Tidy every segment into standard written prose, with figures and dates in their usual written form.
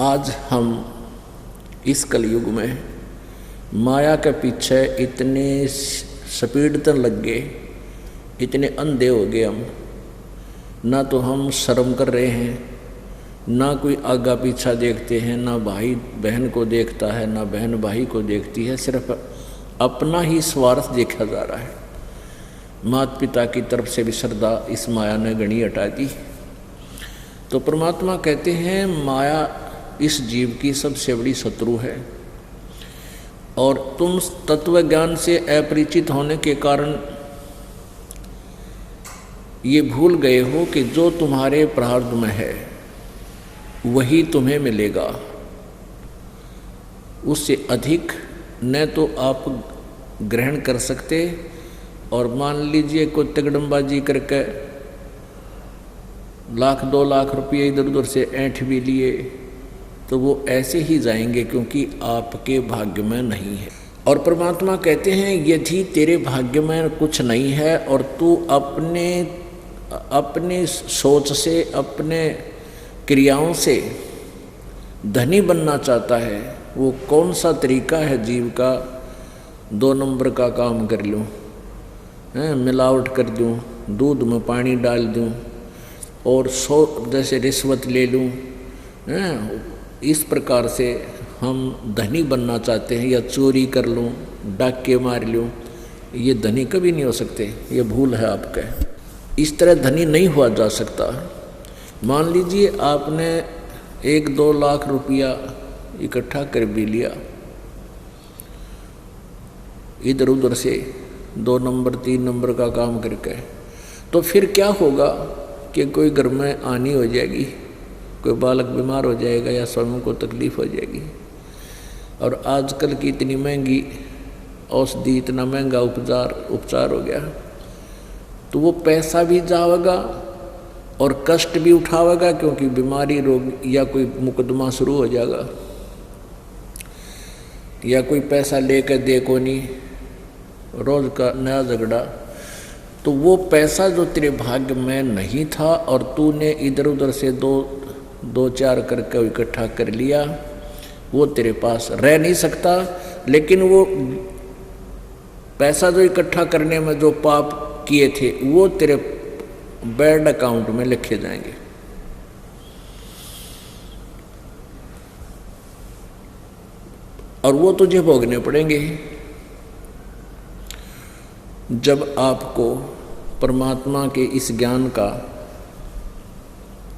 आज हम इस कलयुग में माया के पीछे इतने स्पीडतन लग गए, इतने अंधे हो गए हम। ना तो हम शर्म कर रहे हैं, ना कोई आगा पीछा देखते हैं, ना भाई बहन को देखता है, ना बहन भाई को देखती है। सिर्फ अपना ही स्वार्थ देखा जा रहा है। माता पिता की तरफ से भी श्रद्धा इस माया ने गणी हटा दी। तो परमात्मा कहते हैं माया इस जीव की सबसे बड़ी शत्रु है। और तुम तत्व ज्ञान से अपरिचित होने के कारण ये भूल गए हो कि जो तुम्हारे प्रारब्ध में है वही तुम्हें मिलेगा, उससे अधिक न तो आप ग्रहण कर सकते। और मान लीजिए कोई तिगड़मबाजी करके 1,00,000 2 लाख रुपये इधर उधर से ऐंठ भी लिए तो वो ऐसे ही जाएंगे, क्योंकि आपके भाग्य में नहीं है। और परमात्मा कहते हैं यदि तेरे भाग्य में कुछ नहीं है और तू अपने सोच से, अपने क्रियाओं से धनी बनना चाहता है, वो कौन सा तरीका है जीव का? 2 नंबर का काम कर लूँ, मिलावट कर दूँ, दूध में पानी डाल दूँ और जैसे रिश्वत ले लूँ, इस प्रकार से हम धनी बनना चाहते हैं। या चोरी कर लूँ, डाके मार लूँ, ये धनी कभी नहीं हो सकते, ये भूल है आपका। इस तरह धनी नहीं हुआ जा सकता। मान लीजिए आपने 1-2 लाख रुपया इकट्ठा कर भी लिया इधर उधर से 2 नंबर 3 नंबर का काम करके, तो फिर क्या होगा कि कोई घर में आनी हो जाएगी, कोई बालक बीमार हो जाएगा या स्वयं को तकलीफ हो जाएगी। और आजकल की इतनी महंगी औषधि, इतना महंगा उपचार हो गया, तो वो पैसा भी जाएगा और कष्ट भी उठावेगा, क्योंकि बीमारी रोग या कोई मुकदमा शुरू हो जाएगा, या कोई पैसा लेकर दे को नहीं, रोज का नया झगड़ा। तो वो पैसा जो तेरे भाग्य में नहीं था और तूने इधर उधर से दो चार करके इकट्ठा कर लिया, वो तेरे पास रह नहीं सकता। लेकिन वो पैसा जो इकट्ठा करने में जो पाप किए थे वो तेरे बैड अकाउंट में लिखे जाएंगे। और वो तुझे भोगने पड़ेंगे। जब आपको परमात्मा के इस ज्ञान का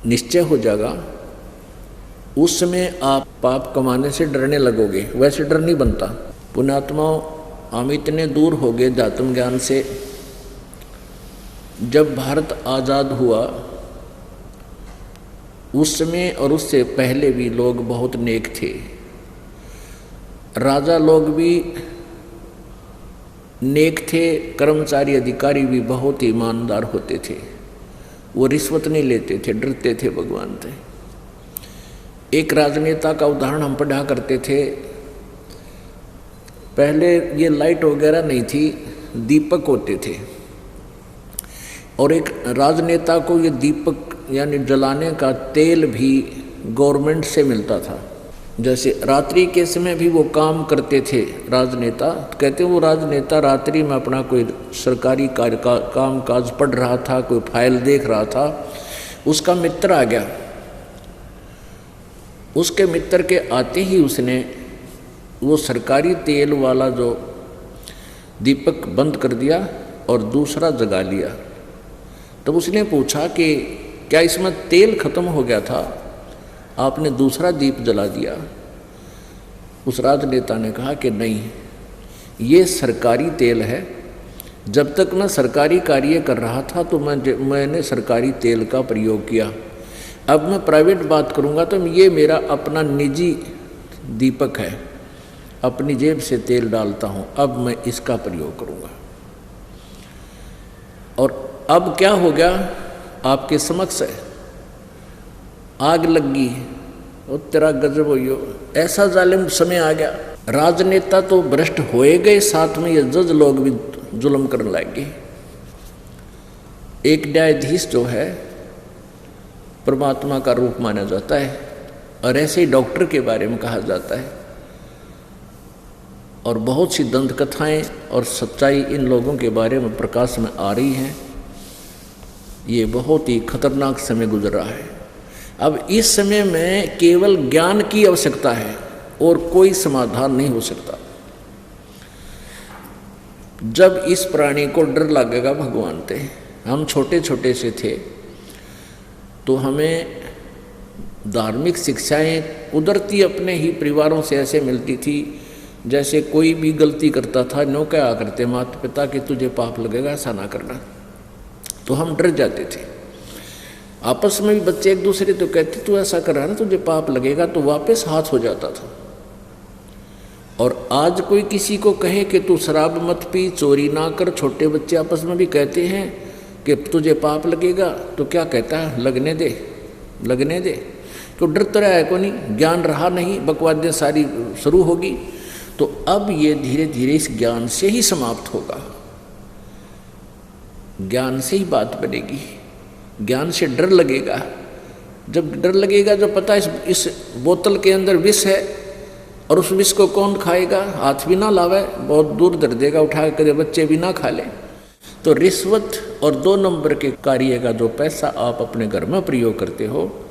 निश्चय हो जाएगा, उस समय आप पाप कमाने से डरने लगोगे। वैसे डर नहीं बनता। पुण्यात्माओं, हम इतने दूर हो गए अध्यात्म ज्ञान से। जब भारत आज़ाद हुआ उस समय और उससे पहले भी लोग बहुत नेक थे। राजा लोग भी नेक थे, कर्मचारी अधिकारी भी बहुत ही ईमानदार होते थे। वो रिश्वत नहीं लेते थे, डरते थे भगवान से। एक राजनेता का उदाहरण हम पढ़ा करते थे। पहले ये लाइट वगैरह नहीं थी, दीपक होते थे, और एक राजनेता को ये दीपक यानी जलाने का तेल भी गवर्नमेंट से मिलता था। जैसे रात्रि के समय भी वो काम करते थे राजनेता। तो कहते वो राजनेता रात्रि में अपना कोई सरकारी कार्य का काम काज पढ़ रहा था, कोई फाइल देख रहा था, उसका मित्र आ गया। उसके मित्र के आते ही उसने वो सरकारी तेल वाला जो दीपक बंद कर दिया और दूसरा जगा लिया। तब उसने पूछा कि क्या इसमें तेल खत्म हो गया था, आपने दूसरा दीप जला दिया? उस राजनेता ने कहा कि नहीं, ये सरकारी तेल है। जब तक मैं सरकारी कार्य कर रहा था तो मैंने सरकारी तेल का प्रयोग किया। अब मैं प्राइवेट बात करूँगा तो ये मेरा अपना निजी दीपक है, अपनी जेब से तेल डालता हूँ, अब मैं इसका प्रयोग करूँगा। और अब क्या हो गया, आपके समक्ष है, आग लगी, वो तेरा गजब हो। ऐसा जालिम समय आ गया। राजनेता तो भ्रष्ट होए गए, साथ में ये जज लोग भी जुल्म करने लगे। एक न्यायाधीश जो है परमात्मा का रूप माना जाता है, और ऐसे ही डॉक्टर के बारे में कहा जाता है। और बहुत सी दंत कथाएं और सच्चाई इन लोगों के बारे में प्रकाश में आ रही हैं। ये बहुत ही खतरनाक समय गुजर रहा है। अब इस समय में केवल ज्ञान की आवश्यकता है और कोई समाधान नहीं हो सकता। जब इस प्राणी को डर लगेगा भगवान से, हम छोटे छोटे से थे तो हमें धार्मिक शिक्षाएं उदरती अपने ही परिवारों से ऐसे मिलती थी, जैसे कोई भी गलती करता था नो क्या करते माता पिता कि तुझे पाप लगेगा, ऐसा ना करना। तो हम डर जाते थे। आपस में भी बच्चे एक दूसरे तो कहते तू ऐसा कर रहा ना तुझे पाप लगेगा, तो वापस हाथ हो जाता था। और आज कोई किसी को कहे कि तू शराब मत पी, चोरी ना कर, छोटे बच्चे आपस में भी कहते हैं कि तुझे पाप लगेगा, तो क्या कहता है लगने दे लगने दे। तो डर तो रहा है को नहीं, ज्ञान रहा नहीं, बकवादें सारी शुरू होगी। तो अब ये धीरे धीरे इस ज्ञान से ही समाप्त होगा, ज्ञान से ही बात बनेगी। ज्ञान से डर लगेगा, जब डर लगेगा जो पता इस बोतल के अंदर विष है और उस विष को कौन खाएगा, हाथ भी ना लावे, बहुत दूर दर देगा उठा कर, बच्चे भी ना खा लें। तो रिश्वत और 2 नंबर के कार्य का जो पैसा आप अपने घर में प्रयोग करते हो,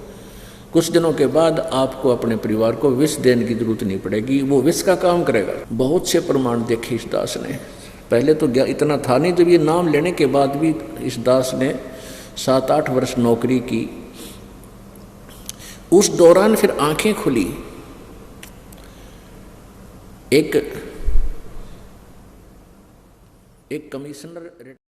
कुछ दिनों के बाद आपको अपने परिवार को विष देने की जरूरत नहीं पड़ेगी, वो विष का काम करेगा। बहुत से प्रमाण देखे इस दास ने। पहले तो इतना था नहीं, जब ये नाम लेने के बाद भी इस दास ने 7-8 वर्ष नौकरी की। उस दौरान फिर आंखें खुली। एक कमिश्नर